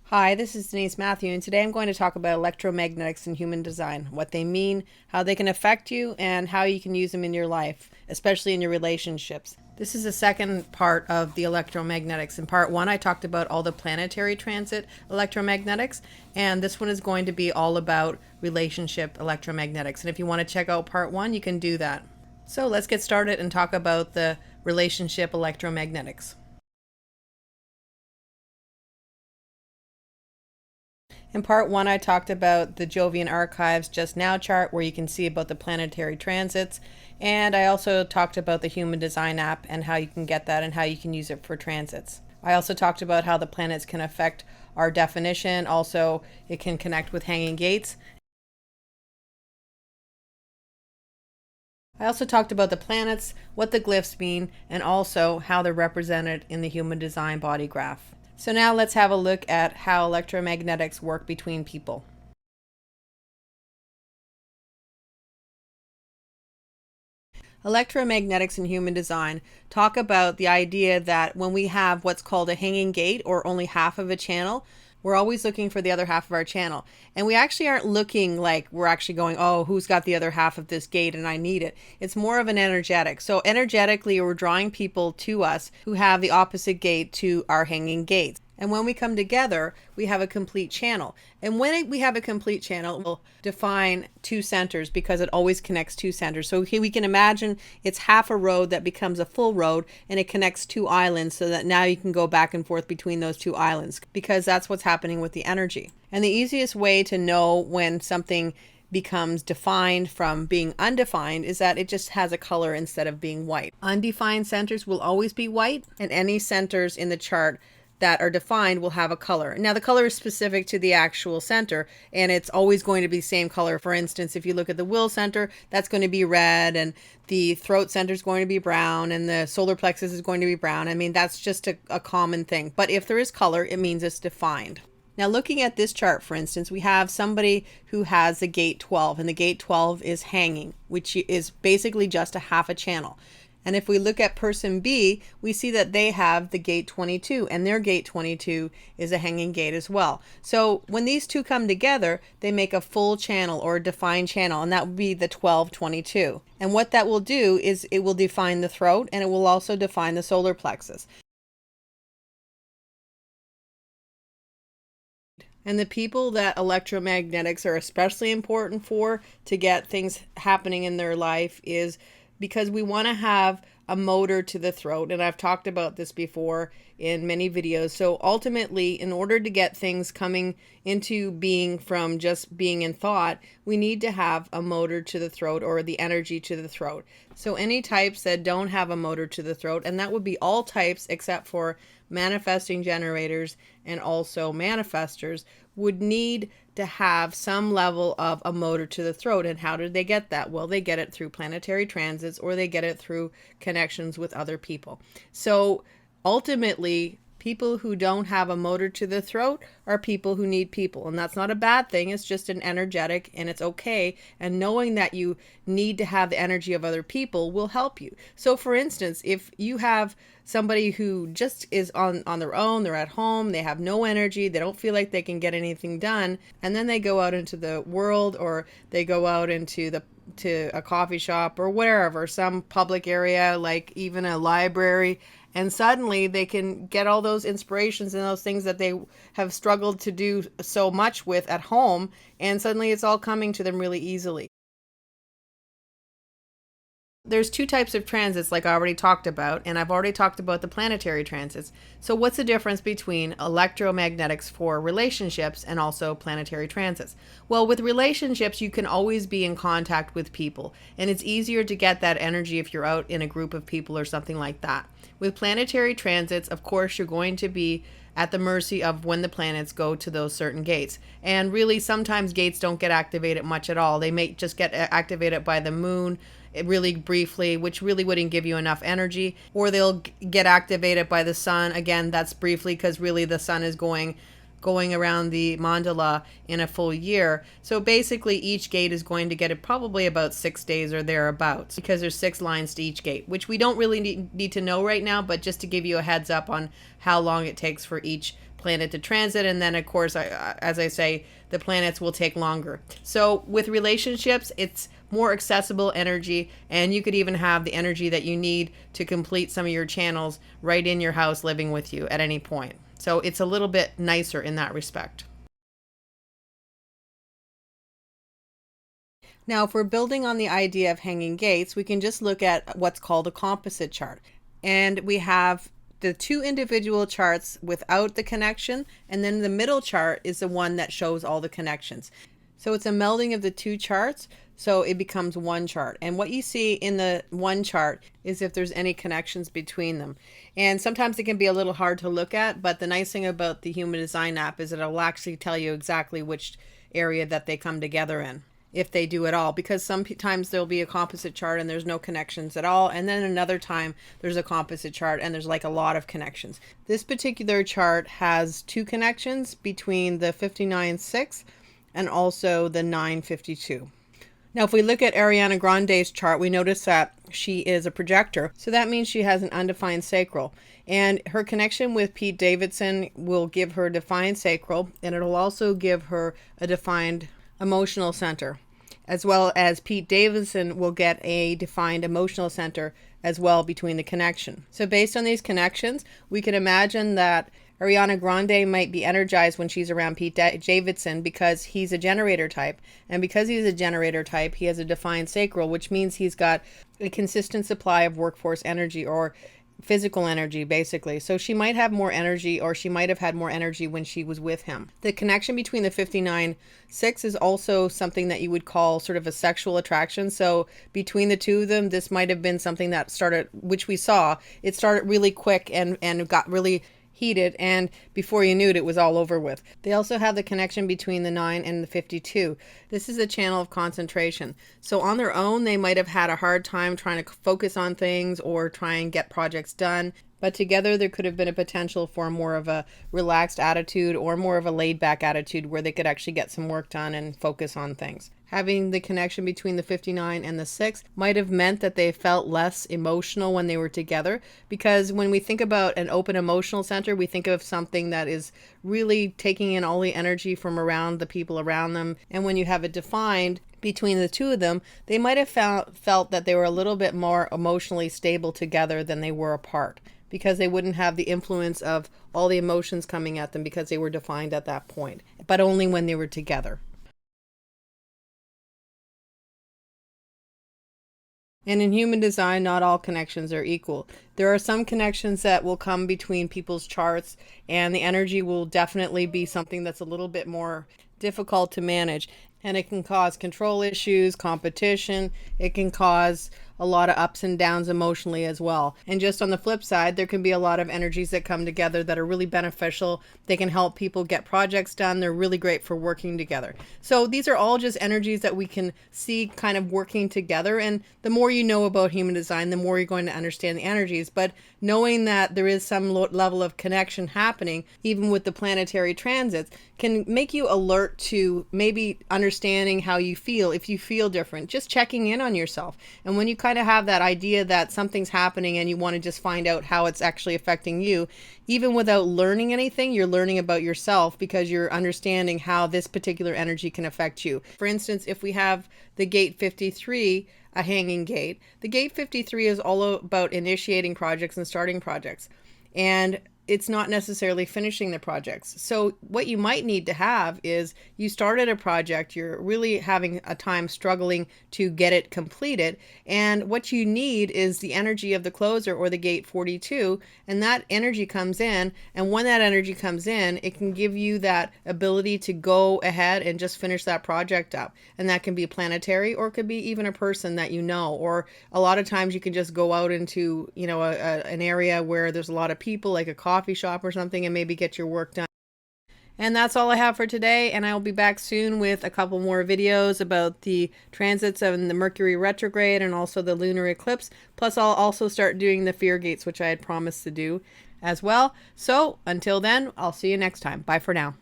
Hi, this is Denise Mathew, and today I'm going to talk about electromagnetics and human design, what they mean, how they can affect you, and how you can use them in your life, especially in your relationships. This is the second part of the electromagnetics. In part one, I talked about all the planetary transit electromagnetics, and this one is going to be all about relationship electromagnetics. And if you want to check out part one, you can do that. So let's get started and talk about the relationship electromagnetics. In part one, I talked about the Jovian Archives Just Now chart where you can see about the planetary transits. And I also talked about the Human Design app and how you can get that and how you can use it for transits. I also talked about how the planets can affect our definition. Also, it can connect with hanging gates. I also talked about the planets, what the glyphs mean, and also how they're represented in the human design body graph. So now let's have a look at how electromagnetics work between people. Electromagnetics and human design talk about the idea that when we have what's called a hanging gate or only half of a channel, we're always looking for the other half of our channel. And we actually aren't looking like we're actually going, oh, who's got the other half of this gate and I need it. It's more of an energetic. So energetically, we're drawing people to us who have the opposite gate to our hanging gates. And when we come together, we have a complete channel. And when we have a complete channel, we'll define two centers because it always connects two centers. So here we can imagine it's half a road that becomes a full road and it connects two islands so that now you can go back and forth between those two islands because that's what's happening with the energy. And the easiest way to know when something becomes defined from being undefined is that it just has a color instead of being white. Undefined centers will always be white, and any centers in the chart that are defined will have a color. Now the color is specific to the actual center and it's always going to be the same color. For instance, if you look at the will center, that's going to be red, and the throat center is going to be brown, and the solar plexus is going to be brown. I mean, that's just a common thing. But if there is color, it means it's defined. Now looking at this chart, for instance, we have somebody who has the gate 12, and the gate 12 is hanging, which is basically just a half a channel. And if we look at person B, we see that they have the gate 22, and their gate 22 is a hanging gate as well. So when these two come together, they make a full channel or a defined channel, and that would be the 1222. And what that will do is it will define the throat, and it will also define the solar plexus. And the people that electromagnetics are especially important for to get things happening in their life is because we want to have a motor to the throat. And I've talked about this before in many videos. So ultimately, in order to get things coming into being from just being in thought, we need to have a motor to the throat or the energy to the throat. So any types that don't have a motor to the throat, and that would be all types except for manifesting generators and also manifestors, would need to have some level of a motor to the throat. And how do they get that? Well, they get it through planetary transits or they get it through connections with other people. So ultimately, people who don't have a motor to the throat are people who need people. And that's not a bad thing. It's just an energetic, and it's okay. And knowing that you need to have the energy of other people will help you. So for instance, if you have somebody who just is on their own, they're at home, they have no energy, they don't feel like they can get anything done, and then they go out into the world, or they go out into a coffee shop or wherever, some public area, like even a library, and suddenly they can get all those inspirations and those things that they have struggled to do so much with at home, and suddenly it's all coming to them really easily. There's two types of transits, like I already talked about, and I've already talked about the planetary transits. So what's the difference between electromagnetics for relationships and also planetary transits? Well, with relationships, you can always be in contact with people, and it's easier to get that energy if you're out in a group of people or something like that. With planetary transits, of course, you're going to be at the mercy of when the planets go to those certain gates. And really, sometimes gates don't get activated much at all. They may just get activated by the moon really briefly, which really wouldn't give you enough energy. Or they'll get activated by the sun. Again, that's briefly because really the sun is going going around the mandala in a full year. So basically each gate is going to get it probably about 6 days or thereabouts, because there's 6 lines to each gate, which we don't really need to know right now, but just to give you a heads up on how long it takes for each planet to transit. And then of course, as I say, the planets will take longer. So with relationships, it's more accessible energy, and you could even have the energy that you need to complete some of your channels right in your house living with you at any point. So it's a little bit nicer in that respect. Now, if we're building on the idea of hanging gates, we can just look at what's called a composite chart. And we have the 2 individual charts without the connection, and then the middle chart is the one that shows all the connections. So it's a melding of the 2 charts, so it becomes one chart. And what you see in the one chart is if there's any connections between them. And sometimes it can be a little hard to look at, but the nice thing about the Human Design app is it'll actually tell you exactly which area that they come together in, if they do at all, because sometimes there'll be a composite chart and there's no connections at all, and then another time there's a composite chart and there's like a lot of connections. This particular chart has 2 connections between the 59-6 and also the 952. Now, if we look at Ariana Grande's chart, we notice that she is a projector. So that means she has an undefined sacral. And her connection with Pete Davidson will give her defined sacral, and it'll also give her a defined emotional center, as well as Pete Davidson will get a defined emotional center as well between the connection. So based on these connections, we can imagine that Ariana Grande might be energized when she's around Pete Davidson because he's a generator type. And because he's a generator type, he has a defined sacral, which means he's got a consistent supply of workforce energy, or physical energy, basically. So she might have more energy, or she might have had more energy when she was with him. The connection between the 59-6 is also something that you would call sort of a sexual attraction. So between the 2 of them, this might have been something that started, which we saw, it started really quick and got really heated, and before you knew it, it was all over with. They also have the connection between the 9 and the 52. This is a channel of concentration. So on their own, they might have had a hard time trying to focus on things or try and get projects done. But together, there could have been a potential for more of a relaxed attitude or more of a laid back attitude where they could actually get some work done and focus on things. Having the connection between the 59 and the 6 might have meant that they felt less emotional when they were together, because when we think about an open emotional center, we think of something that is really taking in all the energy from around the people around them. And when you have it defined between the 2 of them, they might have felt that they were a little bit more emotionally stable together than they were apart, because they wouldn't have the influence of all the emotions coming at them because they were defined at that point, but only when they were together. And in human design, not all connections are equal. There are some connections that will come between people's charts, and the energy will definitely be something that's a little bit more difficult to manage. And it can cause control issues, competition. It can cause a lot of ups and downs emotionally as well. And just on the flip side, there can be a lot of energies that come together that are really beneficial. They can help people get projects done. They're really great for working together. So these are all just energies that we can see kind of working together. And the more you know about human design, the more you're going to understand the energies. But knowing that there is some level of connection happening, even with the planetary transits, can make you alert to maybe understanding how you feel. If you feel different, just checking in on yourself. And when you kind of have that idea that something's happening and you want to just find out how it's actually affecting you, even without learning anything, you're learning about yourself because you're understanding how this particular energy can affect you. For instance, if we have the gate 53, a hanging gate, the gate 53 is all about initiating projects and starting projects. And it's not necessarily finishing the projects. So what you might need to have is you started a project, you're really having a time struggling to get it completed. And what you need is the energy of the closer or the gate 42. And that energy comes in. And when that energy comes in, it can give you that ability to go ahead and just finish that project up. And that can be planetary, or it could be even a person that you know. Or a lot of times you can just go out into, an area where there's a lot of people, like a coffee shop or something, and maybe get your work done. And that's all I have for today, and I'll be back soon with a couple more videos about the transits of the Mercury retrograde and also the lunar eclipse. Plus I'll also start doing the fear gates, which I had promised to do as well. So until then, I'll see you next time. Bye for now.